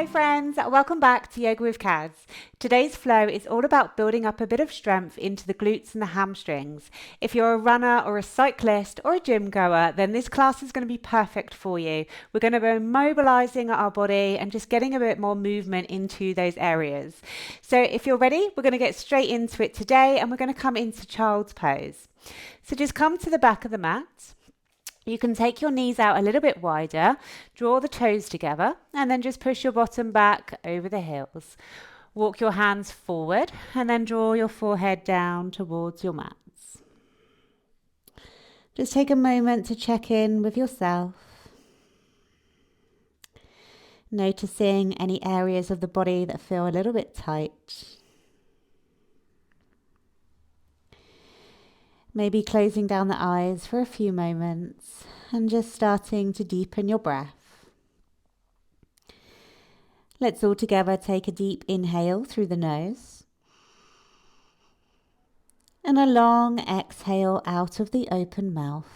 friends, welcome back to Yoga with Kaz. Today's flow is all about building up a bit of strength into the glutes and the hamstrings. If you're a runner or a cyclist or a gym goer, then this class is going to be perfect for you. We're going to be mobilizing our body and just getting a bit more movement into those areas. So if you're ready, we're going to get straight into it today and we're going to come into child's pose. So just come to the back of the mat. You can take your knees out a little bit wider, draw the toes together, and then just push your bottom back over the heels. Walk your hands forward, and then draw your forehead down towards your mats. Just take a moment to check in with yourself, noticing any areas of the body that feel a little bit tight. Maybe closing down the eyes for a few moments and just starting to deepen your breath. Let's all together take a deep inhale through the nose and a long exhale out of the open mouth.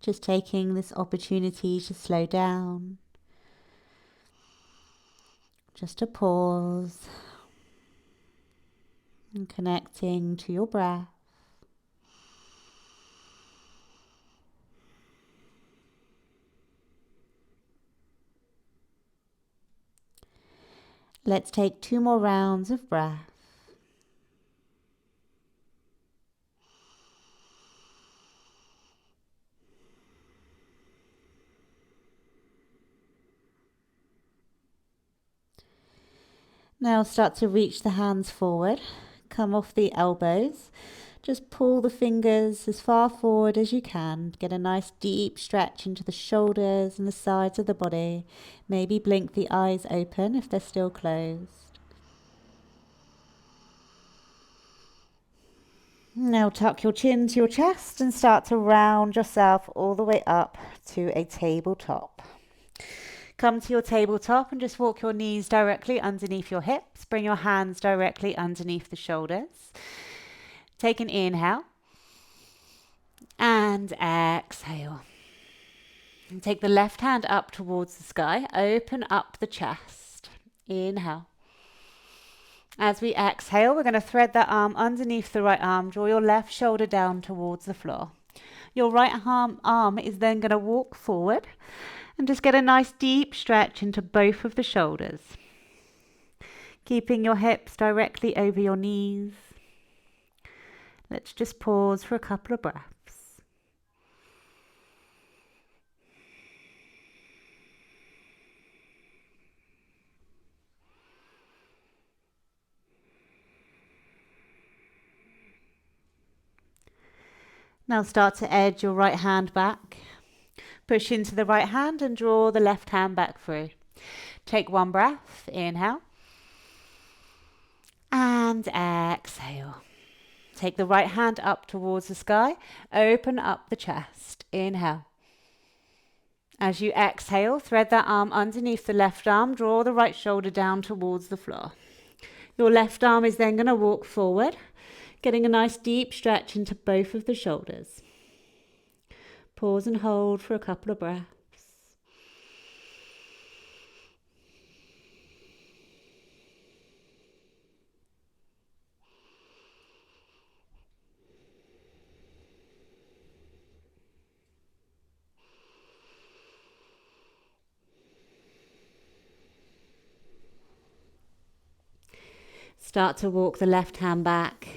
Just taking this opportunity to slow down, just to pause. And connecting to your breath. Let's take 2 more rounds of breath. Now start to reach the hands forward. Come off the elbows. Just pull the fingers as far forward as you can. Get a nice deep stretch into the shoulders and the sides of the body. Maybe blink the eyes open if they're still closed. Now tuck your chin to your chest and start to round yourself all the way up to a tabletop. Come to your tabletop and just walk your knees directly underneath your hips. Bring your hands directly underneath the shoulders. Take an inhale and exhale. And take the left hand up towards the sky. Open up the chest. Inhale. As we exhale, we're going to thread that arm underneath the right arm. Draw your left shoulder down towards the floor. Your right arm is then going to walk forward. And just get a nice deep stretch into both of the shoulders. Keeping your hips directly over your knees. Let's just pause for a couple of breaths. Now start to edge your right hand back. Push into the right hand and draw the left hand back through. Take 1 breath, inhale. And exhale. Take the right hand up towards the sky. Open up the chest. Inhale. As you exhale, thread that arm underneath the left arm. Draw the right shoulder down towards the floor. Your left arm is then going to walk forward, getting a nice deep stretch into both of the shoulders. Pause and hold for a couple of breaths. Start to walk the left hand back.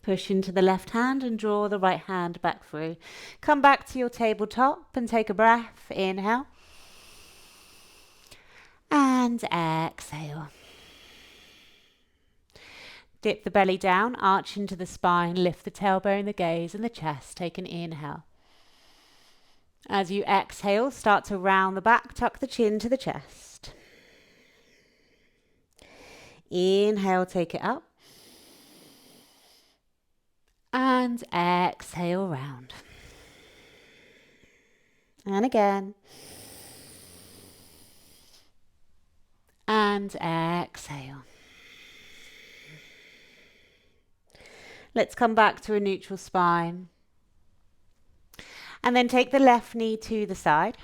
Push into the left hand and draw the right hand back through. Come back to your tabletop and take a breath. Inhale. And exhale. Dip the belly down, arch into the spine, lift the tailbone, the gaze and the chest. Take an inhale. As you exhale, start to round the back, tuck the chin to the chest. Inhale, take it up. And exhale, round. And again. And exhale. Let's come back to a neutral spine. And then take the left knee to the side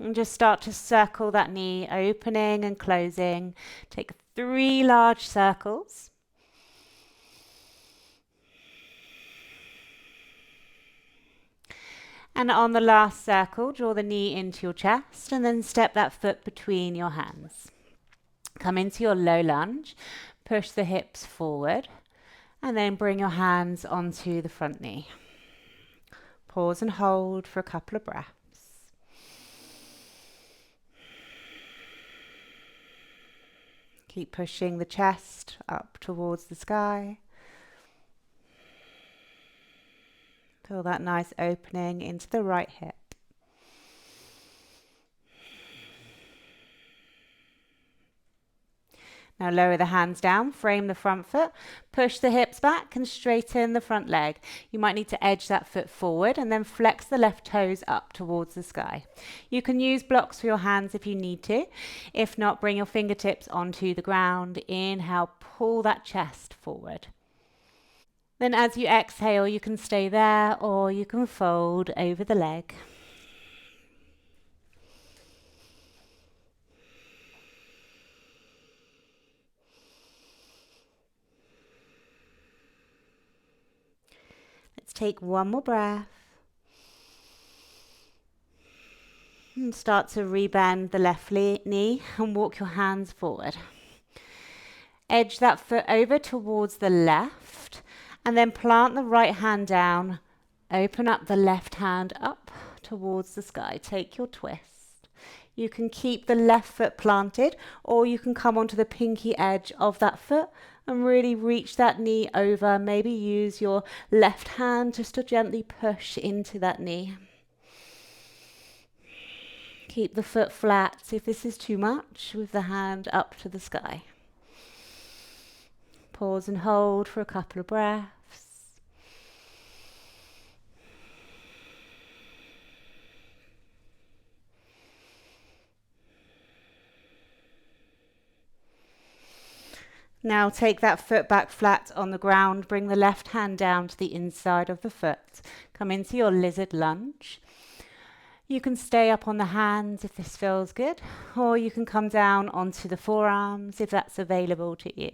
and just start to circle that knee, opening and closing. Take 3 large circles. And on the last circle, draw the knee into your chest and then step that foot between your hands. Come into your low lunge, push the hips forward, and then bring your hands onto the front knee. Pause and hold for a couple of breaths. Keep pushing the chest up towards the sky. Feel that nice opening into the right hip. Now lower the hands down, frame the front foot, push the hips back and straighten the front leg. You might need to edge that foot forward and then flex the left toes up towards the sky. You can use blocks for your hands if you need to. If not, bring your fingertips onto the ground. Inhale, pull that chest forward. Then as you exhale, you can stay there or you can fold over the leg. Let's take one more breath. And start to rebend the left knee and walk your hands forward. Edge that foot over towards the left and then plant the right hand down. Open up the left hand up towards the sky. Take your twist. You can keep the left foot planted or you can come onto the pinky edge of that foot and really reach that knee over. Maybe use your left hand just to gently push into that knee. Keep the foot flat if this is too much with the hand up to the sky. Pause and hold for a couple of breaths. Now take that foot back flat on the ground. Bring the left hand down to the inside of the foot. Come into your lizard lunge. You can stay up on the hands if this feels good, or you can come down onto the forearms if that's available to you.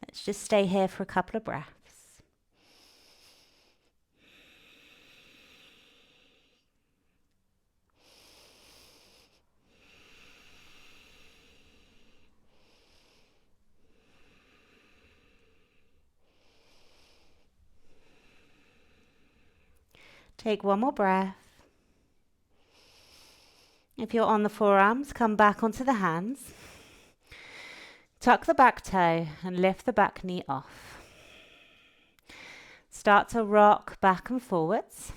Let's just stay here for a couple of breaths. Take one more breath. If you're on the forearms, come back onto the hands. Tuck the back toe and lift the back knee off. Start to rock back and forwards,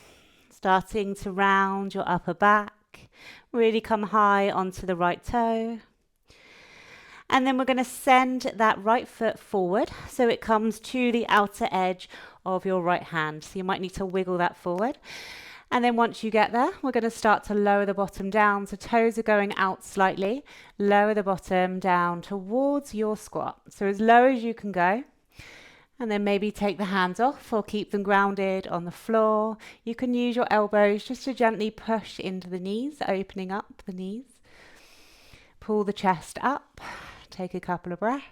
starting to round your upper back. Really come high onto the right toe. And then we're going to send that right foot forward so it comes to the outer edge of your right hand. So you might need to wiggle that forward. And then once you get there, we're going to start to lower the bottom down. So toes are going out slightly. Lower the bottom down towards your squat. So as low as you can go. And then maybe take the hands off or keep them grounded on the floor. You can use your elbows just to gently push into the knees, opening up the knees. Pull the chest up. Take a couple of breaths.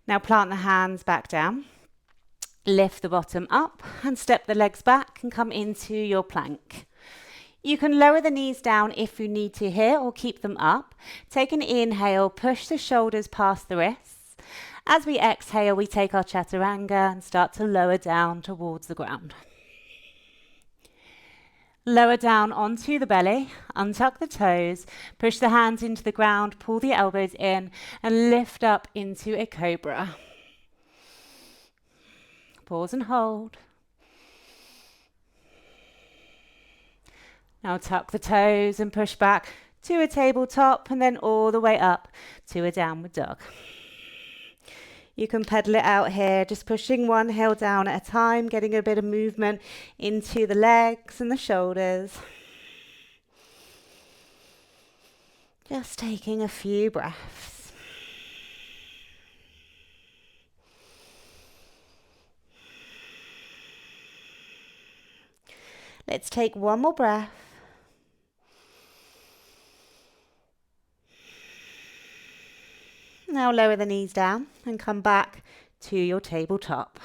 Now plant the hands back down. Lift the bottom up and step the legs back and come into your plank. You can lower the knees down if you need to here or keep them up. Take an inhale, push the shoulders past the wrists. As we exhale, we take our chaturanga and start to lower down towards the ground. Lower down onto the belly, untuck the toes, push the hands into the ground, pull the elbows in and lift up into a cobra. Pause and hold. Now tuck the toes and push back to a tabletop and then all the way up to a downward dog. You can pedal it out here, just pushing one heel down at a time, getting a bit of movement into the legs and the shoulders. Just taking a few breaths. Let's take one more breath. Now lower the knees down and come back to your tabletop.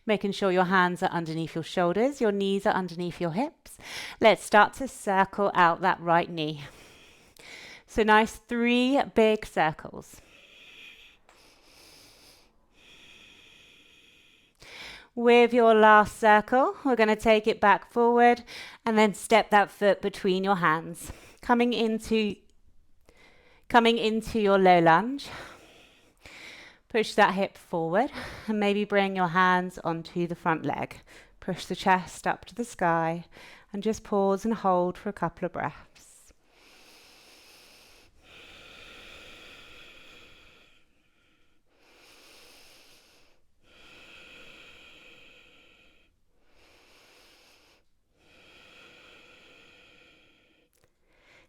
Making sure your hands are underneath your shoulders, your knees are underneath your hips. Let's start to circle out that right knee. So nice 3 big circles. With your last circle, we're going to take it back forward and then step that foot between your hands, coming into your low lunge. Push that hip forward and maybe bring your hands onto the front leg. Push the chest up to the sky and just pause and hold for a couple of breaths.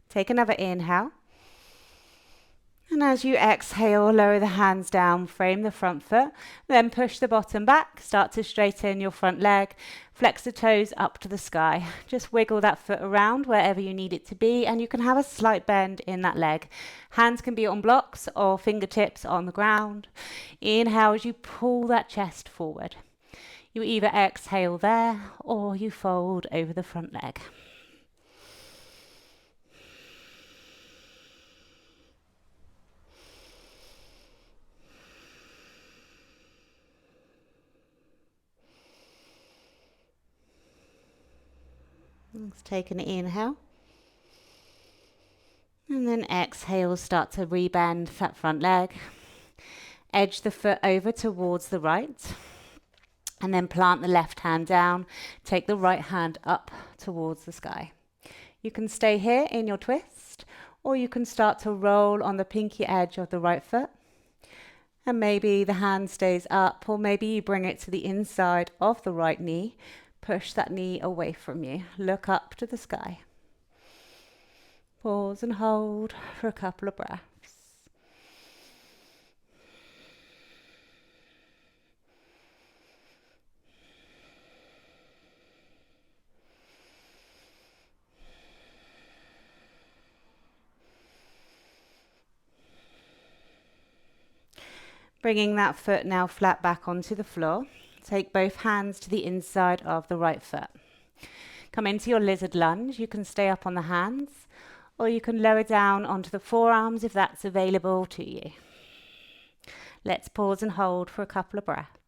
Take another inhale. And as you exhale, lower the hands down, frame the front foot, then push the bottom back, start to straighten your front leg, flex the toes up to the sky. Just wiggle that foot around wherever you need it to be, and you can have a slight bend in that leg. Hands can be on blocks or fingertips on the ground. Inhale as you pull that chest forward. You either exhale there or you fold over the front leg. Let's take an inhale. And then exhale, start to rebend that front leg. Edge the foot over towards the right. And then plant the left hand down. Take the right hand up towards the sky. You can stay here in your twist, or you can start to roll on the pinky edge of the right foot. And maybe the hand stays up, or maybe you bring it to the inside of the right knee. Push that knee away from you. Look up to the sky. Pause and hold for a couple of breaths. Bringing that foot now flat back onto the floor. Take both hands to the inside of the right foot. Come into your lizard lunge. You can stay up on the hands, or you can lower down onto the forearms if that's available to you. Let's pause and hold for a couple of breaths.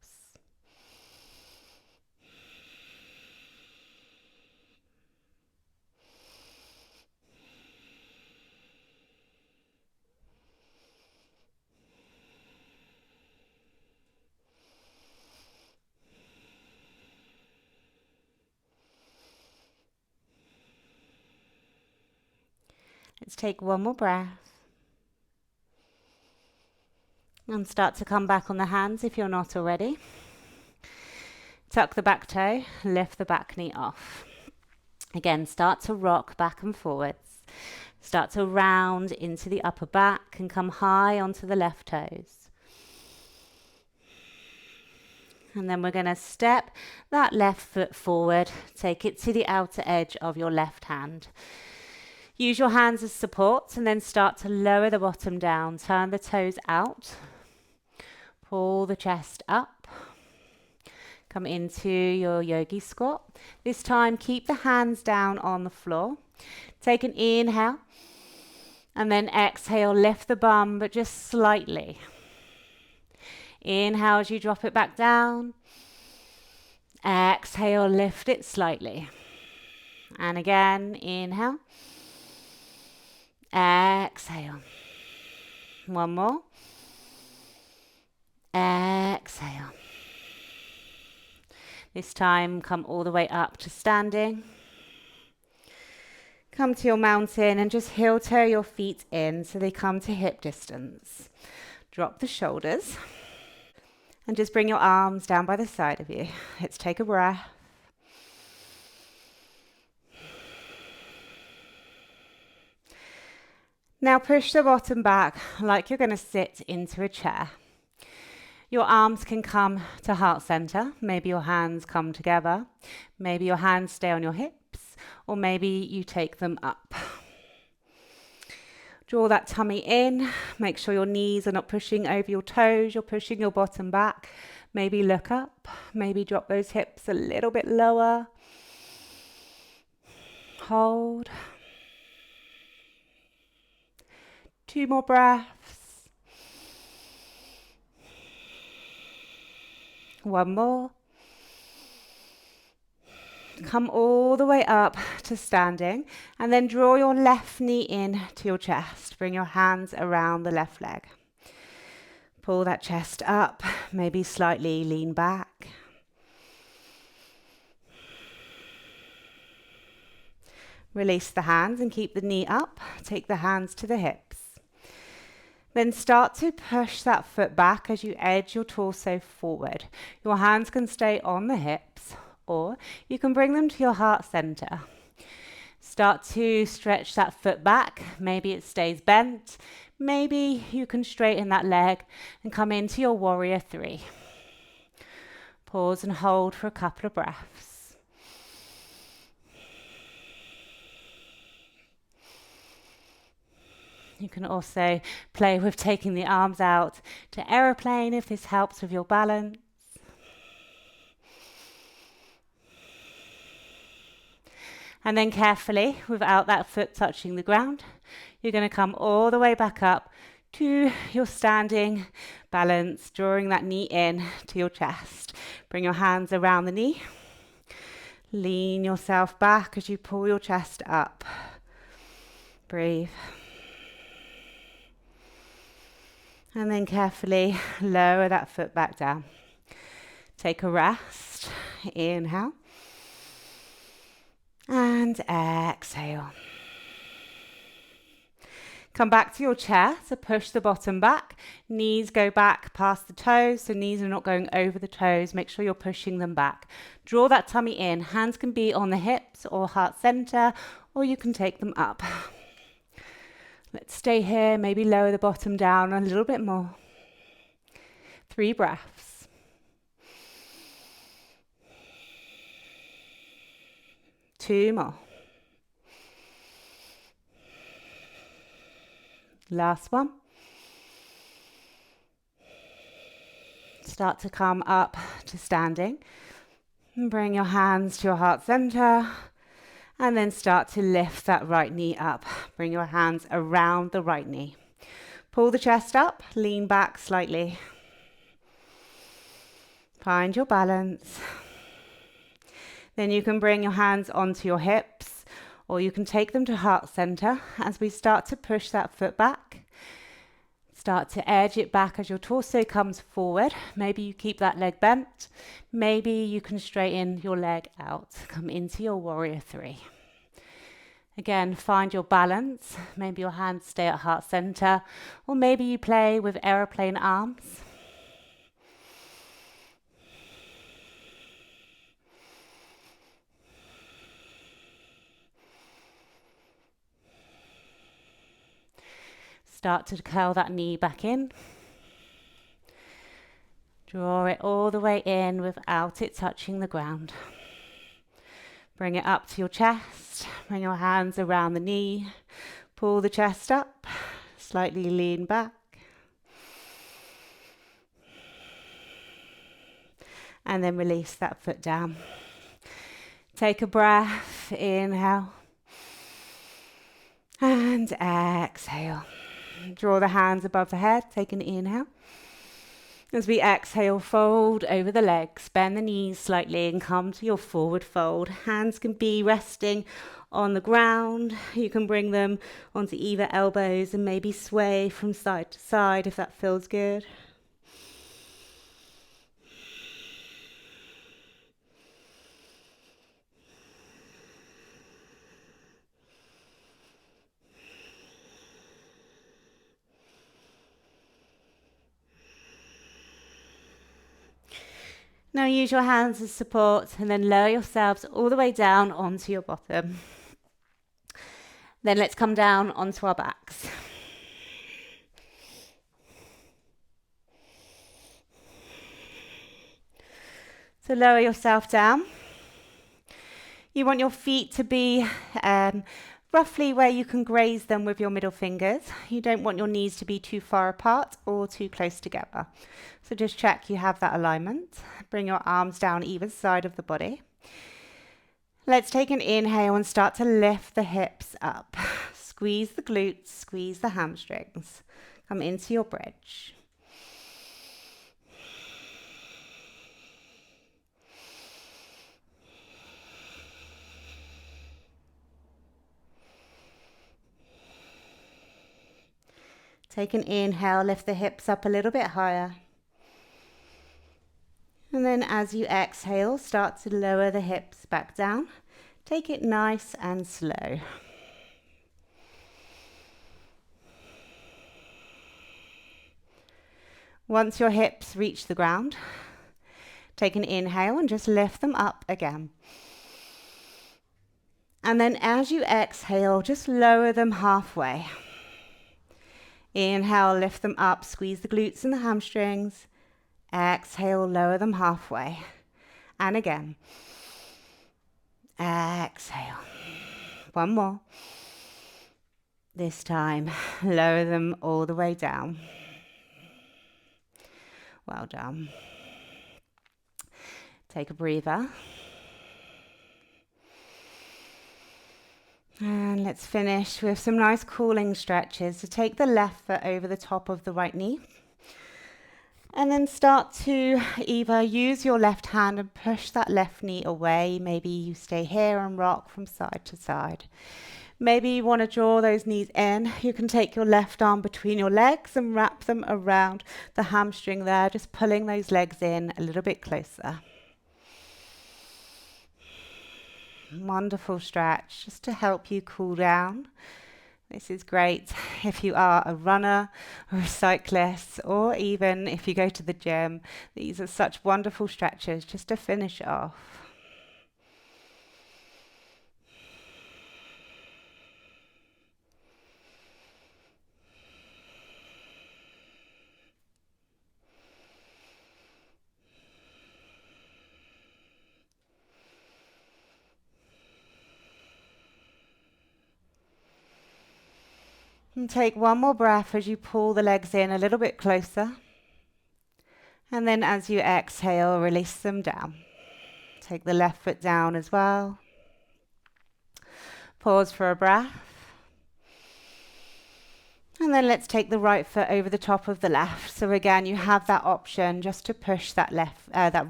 Let's take one more breath. And start to come back on the hands if you're not already. Tuck the back toe, lift the back knee off. Again, start to rock back and forwards. Start to round into the upper back and come high onto the left toes. And then we're going to step that left foot forward. Take it to the outer edge of your left hand. Use your hands as support and then start to lower the bottom down. Turn the toes out. Pull the chest up. Come into your yogi squat. This time, keep the hands down on the floor. Take an inhale. And then exhale, lift the bum, but just slightly. Inhale as you drop it back down. Exhale, lift it slightly. And again, inhale. Exhale. One more. Exhale. This time, come all the way up to standing. Come to your mountain and just heel toe your feet in so they come to hip distance. Drop the shoulders. And just bring your arms down by the side of you. Let's take a breath. Now push the bottom back like you're going to sit into a chair. Your arms can come to heart center. Maybe your hands come together. Maybe your hands stay on your hips, or maybe you take them up. Draw that tummy in. Make sure your knees are not pushing over your toes. You're pushing your bottom back. Maybe look up. Maybe drop those hips a little bit lower. Hold. 2 more breaths. 1 more. Come all the way up to standing, and then draw your left knee in to your chest. Bring your hands around the left leg. Pull that chest up, maybe slightly lean back. Release the hands and keep the knee up. Take the hands to the hips. Then start to push that foot back as you edge your torso forward. Your hands can stay on the hips, or you can bring them to your heart center. Start to stretch that foot back. Maybe it stays bent. Maybe you can straighten that leg and come into your warrior 3. Pause and hold for a couple of breaths. You can also play with taking the arms out to aeroplane if this helps with your balance. And then carefully, without that foot touching the ground, you're going to come all the way back up to your standing balance, drawing that knee in to your chest. Bring your hands around the knee. Lean yourself back as you pull your chest up. Breathe. And then carefully lower that foot back down. Take a rest. Inhale. And exhale. Come back to your chair, so push the bottom back. Knees go back past the toes, so knees are not going over the toes. Make sure you're pushing them back. Draw that tummy in. Hands can be on the hips or heart center, or you can take them up. Let's stay here, maybe lower the bottom down a little bit more. 3 breaths. Two more. Last one. Start to come up to standing. And bring your hands to your heart center. And then start to lift that right knee up. Bring your hands around the right knee. Pull the chest up, lean back slightly. Find your balance. Then you can bring your hands onto your hips, or you can take them to heart center as we start to push that foot back. Start to edge it back as your torso comes forward. Maybe you keep that leg bent. Maybe you can straighten your leg out. Come into your warrior 3. Again, find your balance. Maybe your hands stay at heart center, or maybe you play with aeroplane arms. Start to curl that knee back in. Draw it all the way in without it touching the ground. Bring it up to your chest. Bring your hands around the knee. Pull the chest up. Slightly lean back. And then release that foot down. Take a breath. Inhale. And exhale. Draw the hands above the head. Take an inhale. As we exhale, fold over the legs. Bend the knees slightly and come to your forward fold. Hands can be resting on the ground. You can bring them onto either elbows and maybe sway from side to side if that feels good. Now use your hands as support and then lower yourselves all the way down onto your bottom. Then let's come down onto our backs. So lower yourself down. You want your feet to be roughly where you can graze them with your middle fingers. You don't want your knees to be too far apart or too close together. So just check you have that alignment. Bring your arms down either side of the body. Let's take an inhale and start to lift the hips up. Squeeze the glutes, squeeze the hamstrings. Come into your bridge. Take an inhale, lift the hips up a little bit higher. And then as you exhale, start to lower the hips back down. Take it nice and slow. Once your hips reach the ground, take an inhale and just lift them up again. And then as you exhale, just lower them halfway. Inhale, lift them up, squeeze the glutes and the hamstrings. Exhale, lower them halfway. And again. Exhale. One more. This time, lower them all the way down. Well done. Take a breather. And let's finish with some nice cooling stretches. So take the left foot over the top of the right knee. And then start to either use your left hand and push that left knee away. Maybe you stay here and rock from side to side. Maybe you want to draw those knees in. You can take your left arm between your legs and wrap them around the hamstring there, just pulling those legs in a little bit closer. Wonderful stretch, just to help you cool down. This is great if you are a runner or a cyclist, or even if you go to the gym. These are such wonderful stretches just to finish off. And take one more breath as you pull the legs in a little bit closer. And then as you exhale, release them down. Take the left foot down as well. Pause for a breath. And then let's take the right foot over the top of the left. So again, you have that option just to push that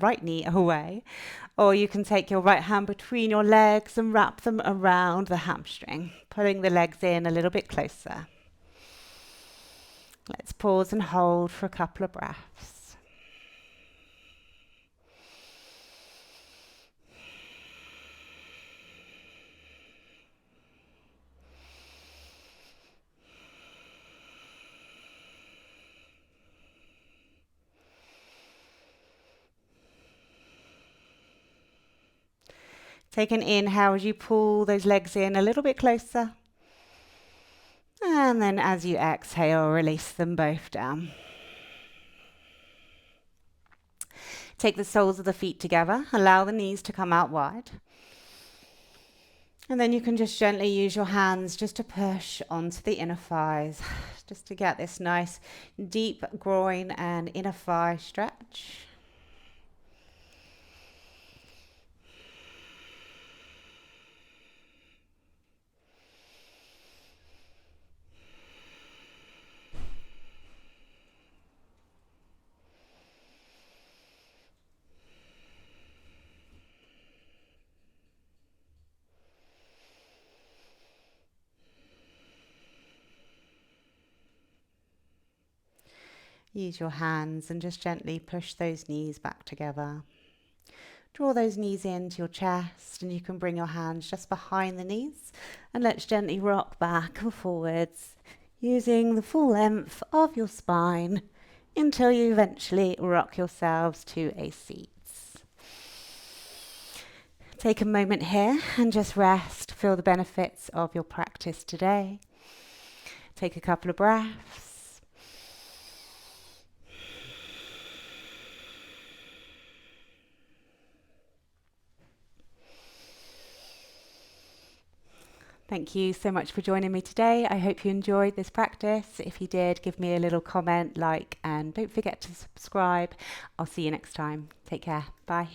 right knee away. Or you can take your right hand between your legs and wrap them around the hamstring, pulling the legs in a little bit closer. Let's pause and hold for a couple of breaths. Take an inhale as you pull those legs in a little bit closer. And then as you exhale, release them both down. Take the soles of the feet together. Allow the knees to come out wide. And then you can just gently use your hands just to push onto the inner thighs, just to get this nice deep groin and inner thigh stretch. Use your hands and just gently push those knees back together. Draw those knees into your chest, and you can bring your hands just behind the knees, and let's gently rock back and forwards using the full length of your spine until you eventually rock yourselves to a seat. Take a moment here and just rest. Feel the benefits of your practice today. Take a couple of breaths. Thank you so much for joining me today. I hope you enjoyed this practice. If you did, give me a little comment, like, and don't forget to subscribe. I'll see you next time. Take care. Bye.